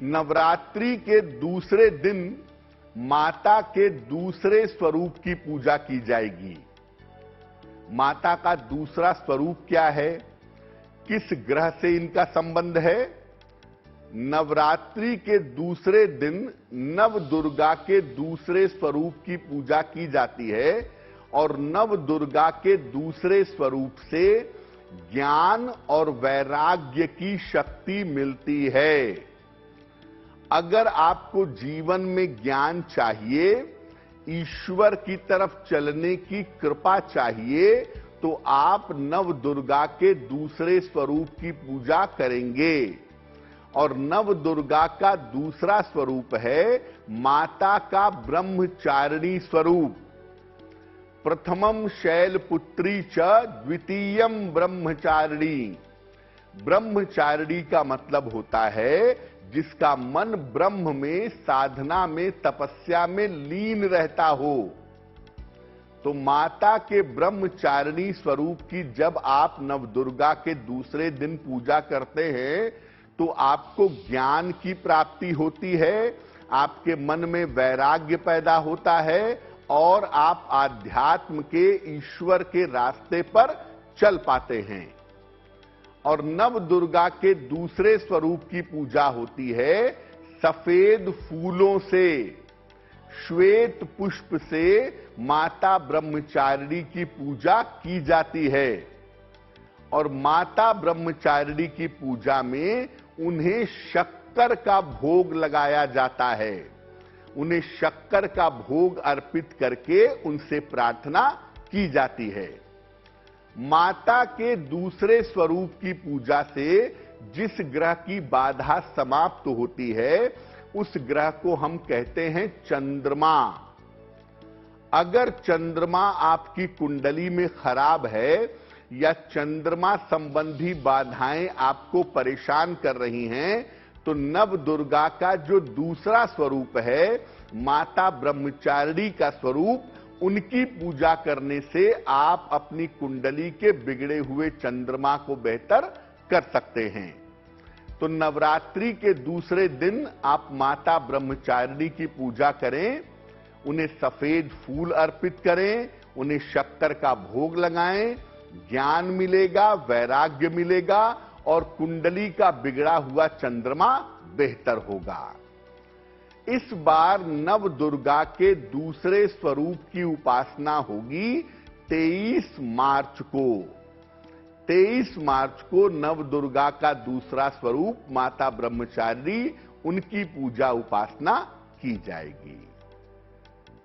नवरात्रि के दूसरे दिन माता के दूसरे स्वरूप की पूजा की जाएगी। माता का दूसरा स्वरूप क्या है, किस ग्रह से इनका संबंध है? नवरात्रि के दूसरे दिन नव दुर्गा के दूसरे स्वरूप की पूजा की जाती है और नव दुर्गा के दूसरे स्वरूप से ज्ञान और वैराग्य की शक्ति मिलती है। अगर आपको जीवन में ज्ञान चाहिए, ईश्वर की तरफ चलने की कृपा चाहिए, तो आप नव दुर्गा के दूसरे स्वरूप की पूजा करेंगे। और नव दुर्गा का दूसरा स्वरूप है माता का ब्रह्मचारिणी स्वरूप। प्रथमम शैलपुत्री च द्वितीयम ब्रह्मचारिणी। ब्रह्मचारिणी का मतलब होता है जिसका मन ब्रह्म में, साधना में, तपस्या में लीन रहता हो। तो माता के ब्रह्मचारिणी स्वरूप की जब आप नवदुर्गा के दूसरे दिन पूजा करते हैं तो आपको ज्ञान की प्राप्ति होती है, आपके मन में वैराग्य पैदा होता है और आप आध्यात्म के, ईश्वर के रास्ते पर चल पाते हैं। और नव दुर्गा के दूसरे स्वरूप की पूजा होती है सफेद फूलों से, श्वेत पुष्प से माता ब्रह्मचारिणी की पूजा की जाती है। और माता ब्रह्मचारिणी की पूजा में उन्हें शक्कर का भोग लगाया जाता है। उन्हें शक्कर का भोग अर्पित करके उनसे प्रार्थना की जाती है। माता के दूसरे स्वरूप की पूजा से जिस ग्रह की बाधा समाप्त होती है उस ग्रह को हम कहते हैं चंद्रमा। अगर चंद्रमा आपकी कुंडली में खराब है या चंद्रमा संबंधी बाधाएं आपको परेशान कर रही हैं, तो नव दुर्गा का जो दूसरा स्वरूप है माता ब्रह्मचारिणी का स्वरूप, उनकी पूजा करने से आप अपनी कुंडली के बिगड़े हुए चंद्रमा को बेहतर कर सकते हैं। तो नवरात्रि के दूसरे दिन आप माता ब्रह्मचारिणी की पूजा करें, उन्हें सफेद फूल अर्पित करें, उन्हें शक्कर का भोग लगाएं, ज्ञान मिलेगा, वैराग्य मिलेगा और कुंडली का बिगड़ा हुआ चंद्रमा बेहतर होगा। इस बार नव दुर्गा के दूसरे स्वरूप की उपासना होगी 23 मार्च को। 23 मार्च को नव दुर्गा का दूसरा स्वरूप माता ब्रह्मचारिणी, उनकी पूजा उपासना की जाएगी।